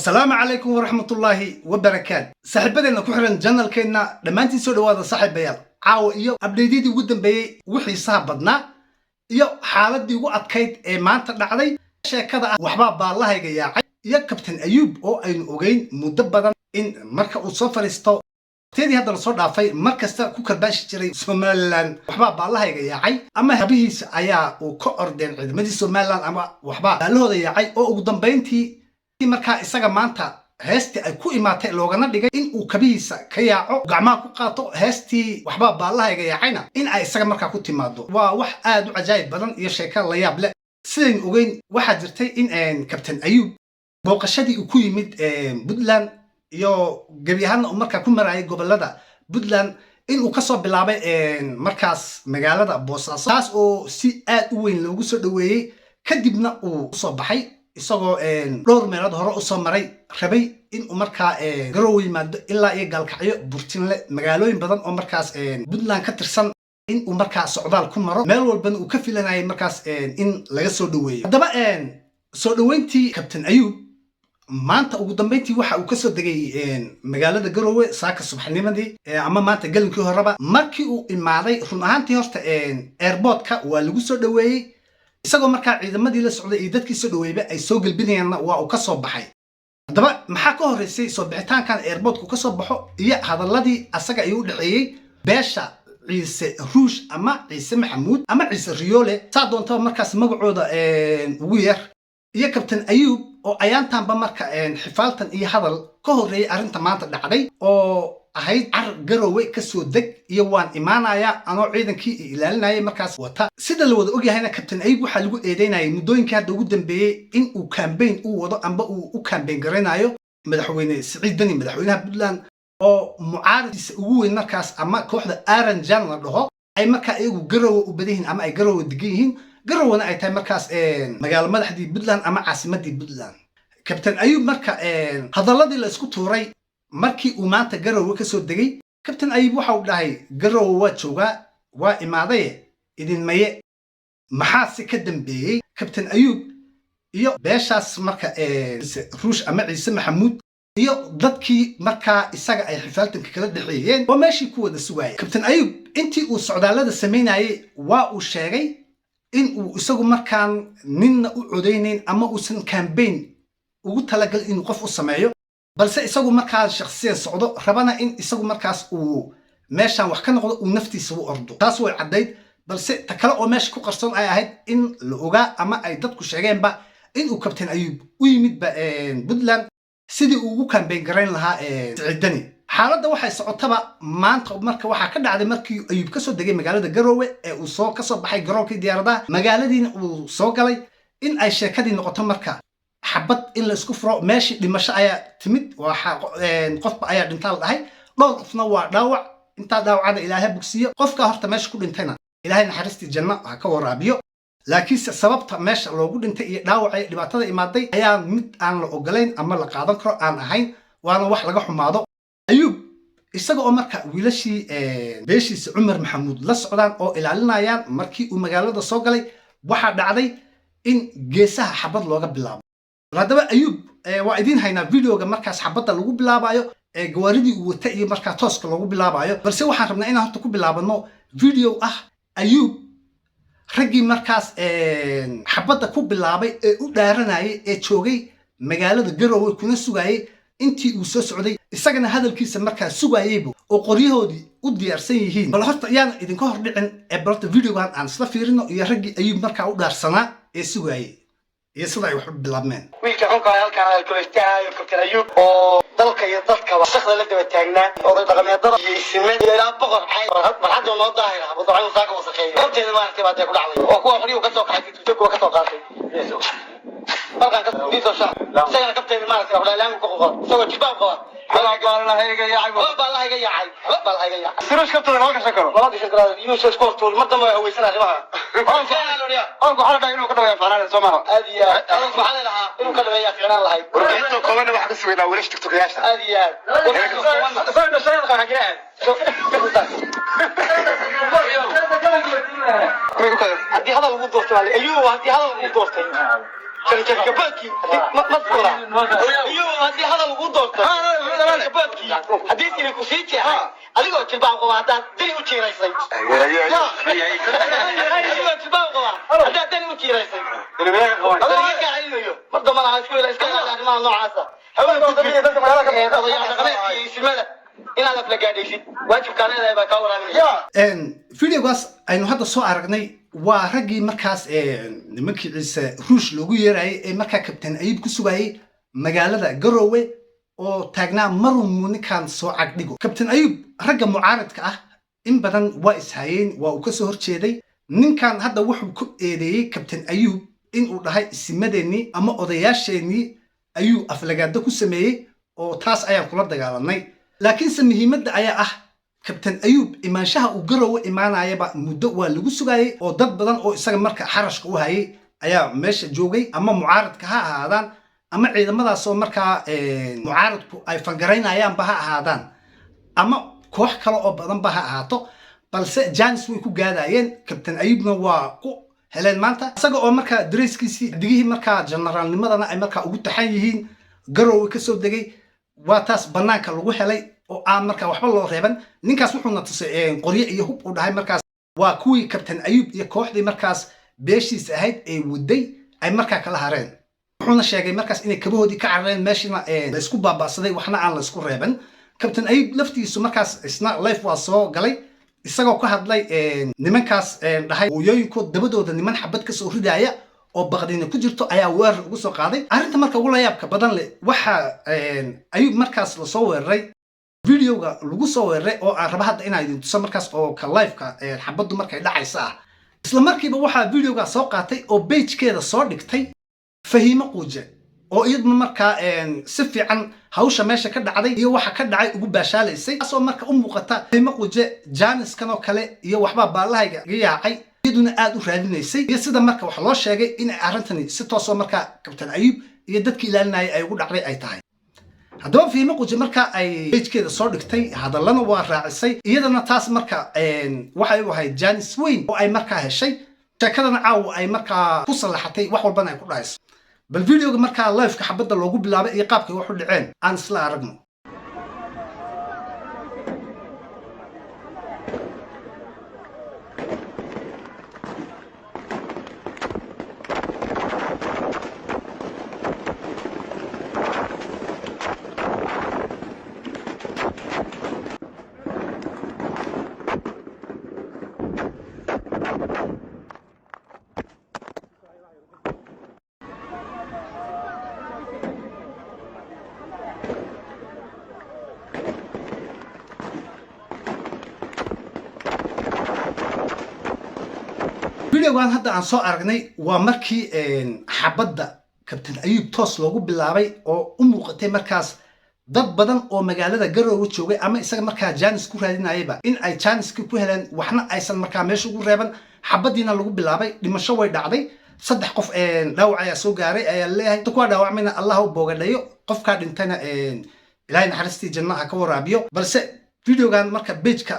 السلام عليكم ورحمة الله وبركاته. صاحبتنا كحرن جنرال كنا دمانتي سو دواada صاحب bayal caaw iyo update-dii ugu dambeeyay wixii saabadna iyo xaaladii ugu adkayd ee maanta dhacday sheekada waxba baalahayga yaacay iyo Captain Ayub oo aynu ogeyn muddo badan in marka uu soo fariisto teedii hadda soo dhaafay markasta ku karbaashi jiray Somaliland waxba baalahayga yaacay ama habihiisa ayaa uu ka ordeen ciidamadii Somaliland ama waxba baalahooda yaacay oo ugu dambeyntii marka isaga maanta heestii ay ku imaatay loogana dhigay in uu kabihiisa ka yaaco gacmaha ku qaato heestii waxba baalahayga yaacayna in ay isaga marka ku timaado waa wax aad u cajaa'ib badan iyo sheeko la yaab leh sideen ogeyn waxa jirtay in Captain Ayub booqashadii uu ku yimid Puntland iyo gabiyahan marka ku maray gobolada Puntland in uu ka soo bilaabay markaas magaalada Boosaaso taas oo si aad u weyn loogu soo dhaweeyay kadibna uu soo baxay isagoo dhowr meelood hore u soo maray rabay in uu markaa garow yimaado ilaa iyo Gaalkacyo Burtinle magaalooyin badan oo markaas Puntland ka tirsan in uu markaa socdaal ku maro meel walbana uu ka filanayay markaas in laga soo dhaweeyo haddaba soo dhaweyntii Captain Ayub maanta ugu dambeyntii waxa uu ka soo degay magaalada Garowe saaka subaxnimadii ama maanta galinkii horeba markii uu imaaday run ahaantii horta airportka waa lagu soo dhaweeyay isagoo markaa ciidamadii la socday iyo dadkii soo dhaweeyba ay soo galbinayaan waa uu ka soo baxay haddaba maxaa ka horeysay soo bixitaankan airportku ka soo baxo iyo hadaladii asaga ay u dhaxeeyay beesha Ciise Ruush ama Ciise Maxamuud ama Ciise Riyoole saa doonto markaas magacooda ugu yar iyo Captain Ayub oo ayaantaanba marka xifaaltan iyo hadal ka horeeyay arinta maanta dhacday oo ahayd Garowe ka soo deg iyo waan imaanaya anoo ciidankii ilaalinayay markaas wata sida la wada ogyahayna Captain Ayub waxa lagu eedeynayay muddooyinkii hadda ugu dambeeyay in uu campaign u wado amba uu u campaign garanayo madaxweyne Siciid Dani madaxweynaha Puntland oo mucaaradkiisa ugu weyn markaas ama kooxda Aranjan la dhaho ay markaa iyagu Garowe u badihiin ama ay Garowe degan yihiin Garowena ay tahay markaas magaalo madaxdii Puntland ama caasimadii Puntland Captain Ayub marka hadaladii la isku tuuray markii uu maanta Garowe ka soo degay Captain Ayub waxa uu dhahay Garowe waa joogaa waa imaaday idin maye maxaa si ka dambeeyay Captain Ayub iyo beeshaas marka Ruush ama Ciise Maxamuud iyo dadkii marka isaga ay xifaaltanka kala dhaxeeyeen oo meeshii ku wada sugayay Captain Ayub intii uu socdaalada sameynayay waa uu sheegay in uu isagu markaan ninna u codeynayn ama uusan campaign ugu talagal inuu qof u sameeyo balse isagu markaas shakhsiyan socdo rabana in isagu markaas uu meeshan wax ka noqdo uu naftiisa u ordo taas way cadayd balse ta kale oo meesha ku qarsoon ay ahayd in la ogaa ama ay dadku sheegeenba in uu Captain Ayub u yimid Puntland sidii uu ugu campaign garayn lahaa Siciid Dani xaaladda waxay socotaba maanta marka waxa ka dhacday markii Ayub ka soo degay magaalada Garowe ee uu soo ka soo baxay garoonkii diyaaradaha magaaladiina uu soo galay in ay sheekadii noqoto marka xabad in la isku furo meeshii dhimasho ayaa timid waxa qofba ayaa dhintaa la dhahay dhowr qofna waa dhaawac inta dhaawacada Ilaahay bogsiyo qofka horta meesha ku dhintayna Ilaahay naxariistii janno ha ka waraabiyo laakiin sababta meesha loogu dhintay iyo dhaawacay dhibaatada imaaday ayaa mid aan la ogolayn ama la qaadan karo aan ahayn waana wax laga xumaado Ayub isaga oo marka wiilashii beeshiisa Umar Maxamuud la socdaan oo ilaalinayaan markii uu magaalada soo galay waxa dhacday in geesaha xabad looga bilaabo haddaba Ayub waa idin haynaa videoga markaas xabadda lagu bilaabayo gawaaridii uu wata iyo markaa tooska lagu bilaabayo balse waxaan rabnaa inaan horta ku bilaabano video ah Ayub raggii markaas xabadda ku bilaabay ee u dhaaranayay ee joogay magaalada Garowe kuna sugayay intii uu soo socday isagana hadalkiisa markaa sugayaybu oo qoryahoodii u diyaarsan yihiin bal horta ayaan idinka hor dhicin balta videogan aan isla fiirino iyo raggii Ayub markaa u dhaarsanaa ee sugayay iyo sida ay wax u bilaabmeen wiilka xunka halkaan ay ku istaayo Captain Ayub oo dalka iyo dadka shaqada la daba taagnaa oo dhaqameedada iyo isme ilaa boqor xay marxad loo daahir ah waddo ay saaka wasaqeeyay horteeda maartay baad ku dhacday oo kuwa qoriyo ka soo qaxay tuugo ka soo qaatay halkaan ka diiso shaq sayna Captain maartay waxa laan ku qoqor soo jibaab qaba balahayga yaacay siruush Captain loo ka shakaro laba dishan kala iyo soo isku hortool madama ay haweysan arrimaha aan ku xalada inuu ka dhawayo faanada Soomaaliya aadiya aan ku xalada inuu ka dhawayo fiican lahayd inta koobana wax ka suuqina walash tiktokayaasha aadiya sayna shaqada ka hageen hadii hada ugu doortay Ayuu hadii hada ugu doortay شركة كباتكي مسكونا يو هدي هذا الوضوط كباتكي حديث اللي كوسيتي أديكو تبع قواتات دني وشي رئيسي أديكو تبع قواتات دني وشي رئيسي هذا ما كان يو مرضى ما عايز كويس كان على ما نوع عسى هو تبي تدك ما لك هذا خليك يسمع إن هذا فلقاديشي واجب كان هذا بكورة فيديوغاس aynu hadda soo aragnay waa raggii markaas nimankii ciise ruush loogu yeeray ee markaa kabtan ayib ku sugayay magaalada Garowe oo taagnaa maruu ninkan soo cagdhigo kabtan ayib ragga mucaaradka ah in badan waa ishayeen waa uu ka soo horjeeday ninkan hadda wuxuu ku eedeeyay kabtan ayib in uu dhahay isimadeeni ama odayaasheeni ayuu aflagaado ku sameeyay oo taas ayaan kula dagaalanay laakiin muhiimadda ayaa ah kabtan ayub imaanshaha uu Garowe imaanayaba muddo waa lagu sugayay oo dad badan oo isaga marka xarashka u hayay ayaa meesha joogay ama mucaaradka ha ahaadaan ama ciidamadaas oo marka mucaaradku ay fangaraynayaan ba ha ahaadaan ama koox kale oo badan ba ha ahaato balse Janis way ku gaadayeen kabtan ayubna waa ku heleen maanta isaga oo marka dareyskiisii digihii marka generaalnimadana ay marka ugu taxan yihiin Garowe ka soo degay waa taas banaanka lagu helay oo aan marka waxba loo reeban ninkaas wuxuu tusay qoryo iyo hub u dhahay markaas waa kuwii kabtan ayub iyo kooxdii markaas beeshiis ahayd ee waday ay marka kala hareen wuxuuna sheegay markaas inay kabahoodii ka carareen meeshina la isku baabaasaday waxna aan la isku reeban kabtan ayub laftiisu markaas isna life waa soo galay isagoo ka hadlay nimankaas dhahay hooyooyinkood dabadooda niman xabad ka soo ridaya oo baqdina ku jirto ayaa weerar ugu soo qaaday arrinta marka ugu la yaabka badan leh waxa ayub markaas la soo weeraray فيديوغا lagu soo weeray oo aan raba hadda inaan idin tuso markaas oo ka live-ka xabadu markay dhacaysa isla markiiba waxa videoga soo qaatay oo page-keeda soo dhigtay Fahimo Quuje oo iyadna marka si fiican hawsha meesha ka dhacday iyo waxa ka dhacay ugu baashaalaysay asoo marka u muuqata Fahimo Quuje Janis kan oo kale iyo waxba baalahayga yaacay iyaduna aad u raadinaysay iyo sida marka wax loo sheegay in arintani si toos oo marka kabtan ayub iyo dadkii ilaalinayay ay ugu dhacday ay tahay haddaba Fahimo Quuje marka ay page-keeda soo dhigtay hadalana waa raacisay iyadana taas marka waxay u ahayd Janis weyn oo ay marka heshay sheekadana caaw ay marka ku salaxatay wax walba ay ku dhayso bal videoga marka live-ka xabada loogu bilaabay iyo qaabkay wax u dhaceen aan isla aragno videogan hadda aan soo aragnay waa markii xabada kabtan ayub toos loogu bilaabay oo u muuqatay markaas dad badan oo magaalada Garowe joogay ama isaga marka Janis ku raadinayba in ay Janis ku heleen waxna aysan marka meesha ugu reeban xabadiina lagu bilaabay dhimasho way dhacday saddex qof dhaawac ayaa soo gaaray ayaa leeyahay kuwa dhaawacmayna Allah u boogadhayo qofka dhintayna ilaahay naxariistii jannaha ka waraabiyo balse videogan marka page-ka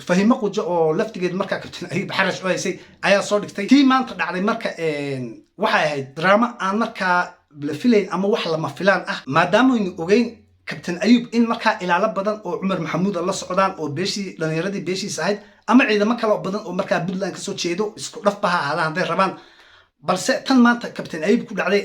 Fahimo Quuje oo laftigeed marka kabtan ayub xarash u haysay ayaa soo dhigtay tii maanta dhacday marka waxay ahayd drama aan marka la filayn ama wax lama filaan ah maadaama aynu ogeyn kabtan ayub in marka ilaalo badan oo Umar Maxamuud la socdaan oo beeshii dhalinyaradii beeshiis ahayd ama ciidamo kale oo badan oo marka Puntland ka soo jeedo isku dhafbaha ahaadaan haday rabaan balse tan maanta kabtan ayub ku dhacday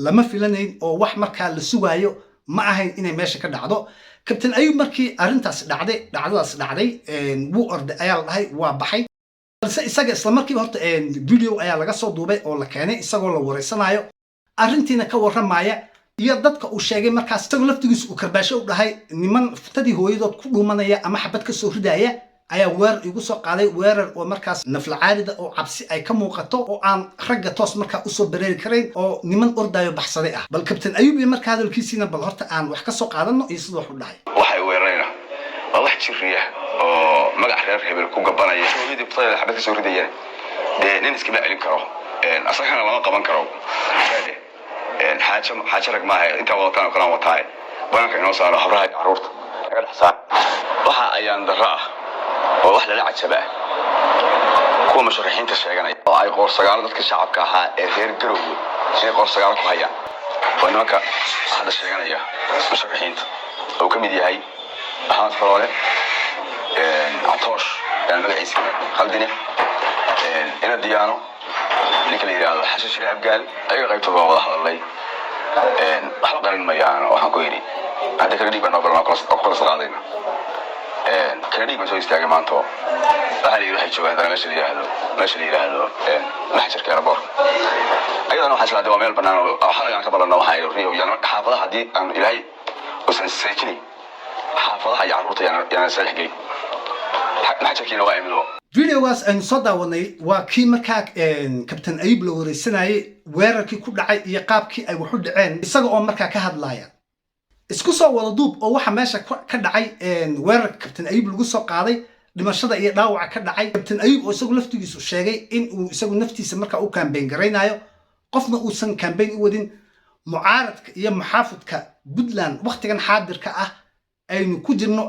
lama filanayn oo wax marka la sugayo ma ahayn inay meesha ka dhacdo kabtan ayub markii arintaas dhacday wuu orday ayaa dhahay waa baxay balse isaga isla markiiba horta video ayaa laga soo duubay oo la keenay isagoo la wareysanayo arintiina ka waramaya iyo dadka uu sheegay markaas isagoo laftigiisu uu karbaasho u dhahay niman futadii hooyadood ku dhuumanaya ama xabad ka soo ridaya ayaa weerar igu soo qaaday weerar oo markaas nafla caarida oo cabsi ay ka muuqato oo aan ragga toos marka u soo bareeri karayn oo niman ordayo baxsaday ah bal kabtan ayub iyo marka hadalkiisina bal horta aan wax ka soo qaadano iyo sidoo wax u dhahay waxay weerarayna waa wax jiriya oo magac reer hebel ku gabanaya hooyadii futada xabad ka soo ridaya nin iska celin karo asagana lama qaban karo xaaja rag maaha inta wadataan kala wataay bananka inoo saaro habraha caruurta laga dhaxsaan waxa ayaan darra ah oo wax la cajabaa kuwa mashruuxiinta sheeganaya oo ay qoor sagaal dadka shacabka ahaa ee reer Garowe inay qorsagaal ku hayaan oo nimanka hadda sheeganaya musharaxiinta oo ka mid yahay Axmed Faroole Atoosh magaciisa khaldine ina diyaano ninka la yiraahdo Xashan Shiraab Gaal ayaga qaybtooda wada hadlay waxa qarin mayaan waxaan ku yiri hadda kala dhiibana oo kala qaadayna kala dhiibana soo istaagay maanta waxaan ilaahay joogaa meesha la yiraahdo maxjarka airport ayadana waxa isla waa meel banaan oo xalagan ka balano waxa riyo yana xaafadaha hadii aan ilaahay usan seejini xaafadaha ay carruurta yana salixgay maxjarkiina waa imilo videogaas aan soo daawanay waa kii markaa Captain Ayub la wareysanayay weerarkii ku dhacay iyo qaabkii ay wax u dhaceen isaga oo markaa ka hadlaya isku soo wada duub oo waxa meesha ka dhacay weerarka Captain Ayub lagu soo qaaday dhimashada iyo dhaawaca ka dhacay Captain Ayub oo isagu laftigiisu sheegay in uu isagu naftiisa markaa u campaign gareynayo qofna uusan campaign u wadin mucaaradka iyo muxaafidka Puntland waqtigan xaadirka ah aynu ku jirno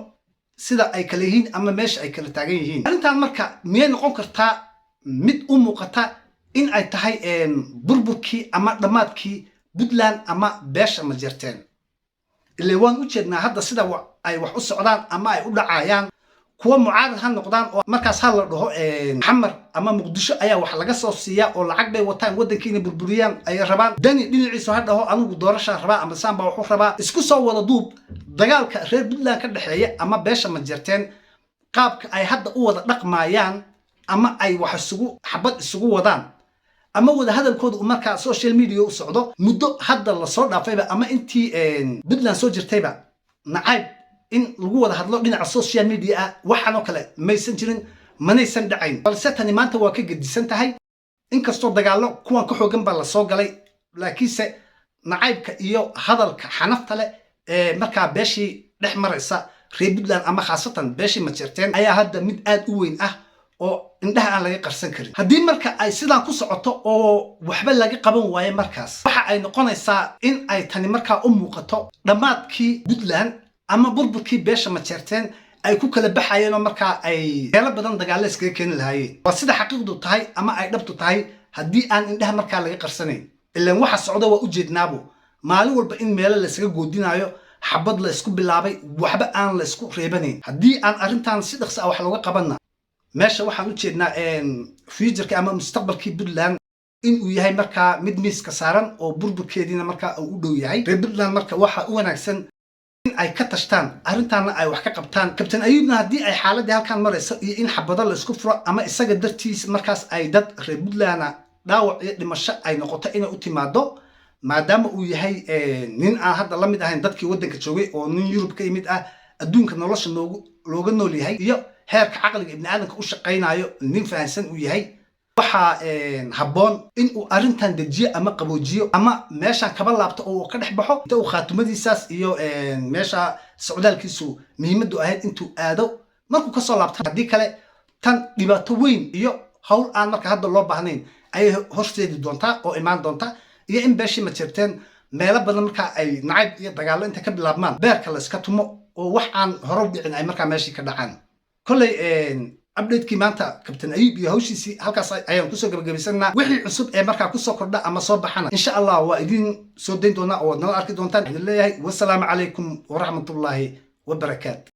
sida ay kala yihiin ama meesha ay kala taagan yihiin arintan marka miyay noqon kartaa mid u muuqata in ay tahay burburkii ama dhamaadkii Puntland ama beesha ma jirteen ilaa waan u jeednaa hadda sida ay wax u socdaan ama ay u dhacayaan kuwa mucaarad ha noqdaan oo markaas hal la dhaho xamar ama muqdisho ayaa wax laga soo siiyaa oo lacag bay wataan wadankiina burburiyaan ay rabaan dani dhinaciisa ha dhaho anigu doorasho rabaa ama saamba wuxuu rabaa isku soo wada duub dagaalka reer Puntland ka dhaxeeya ama beesha ma jirteen qaabka ay hadda u wada dhaqmayaan ama ay wax xabad isugu wadaan ama wada hadalkooda markaa social media u socdo muddo hadda la soo dhaafayba ama intii Puntland soo jirtayba nacayb in lagu wada hadlo dhinaca social media waxaan kale maysan jirin manaysan dhacayn balse tani maanta waa ka gedisan tahay inkastoo dagaalo kuwan ka xoogan baa la soo galay laakiinse nacaybka iyo hadalka xanafta leh markaa beeshii dhex maraysa reer Puntland ama khaasatan beeshii ma jirteen ayaa hadda mid aad u weyn ah oo indhaha aan laga qarsan karin haddii marka ay sidaan ku socoto oo waxba laga qaban waayo markaas waxa ay noqonaysaa in ay tani markaa u muuqato dhamaadkii Puntland ama burburkii beesha ma jirteen ay ku kala baxayeen oo markaa ay meelo badan dagaal iskaga keenin lahaayeen waa sida xaqiiqdu tahay ama ay dhabtu tahay haddii aan indhaha markaa laga qarsanayn ilaan waxa socda waa u jeednaabo maalin walba in meelo la iskaga goodinayo xabad la isku bilaabay waxba aan la isku reebanayn haddii aan arrintan si dhaqso ah wax looga qabanna meesha waxaan u jeednaa future ama mustaqbalkii Puntland in uu yahay markaa mid miiska saaran oo burburkeedina markaa uu u dhow yahay reer Puntland marka waxa u wanaagsan in ay ka tashtaan arrintaana ay wax ka qabtaan Captain Ayubna haddii ay xaaladii halkan marayso iyo in xabado la isku furo ama isaga dartiis markaas ay dad reer Puntland dhaawac iyo dhimasho ay noqoto inay u timaado maadaama uu yahay nin aan hadda la mid ahayn dadkii wadanka joogay oo nin Yurub ka yimid ah adduunka nolosha looga nool yahay iyo heerka caqliga ibn aadanka u shaqeynayo nin fahansan uu yahay waxa habboon in uu arrintan dejiyo ama qaboojiyo ama meeshan kaba laabto oo ka dhex baxo inta uu khaatumadiisaas iyo meesha socdaalkiisu muhiimadu ahayd intuu aado markuu ka soo laabto haddii kale tan dhibaato weyn iyo hawl aan marka hadda loo baahnayn ay horseedi doontaa oo imaan doonta iyo in beeshii ma jirteen meelo badan marka ay nacayb iyo dagaalo inta ka bilaabmaan beerka la iska tumo oo wax aan hore u dhicin ay markaa meeshii ka dhacaan kolley update-kii maanta Captain Ayub iyo hawshiisii halkaas ayaan kusoo gabagabaysanaa wixii cusub ee markaa kusoo kordha ama soo baxana insha Allah waa idin soo dayn doonaa oo nala arki doontaan idin leeyahay wassalaamu calaykum wa rahmatullaahi wa barakaatuh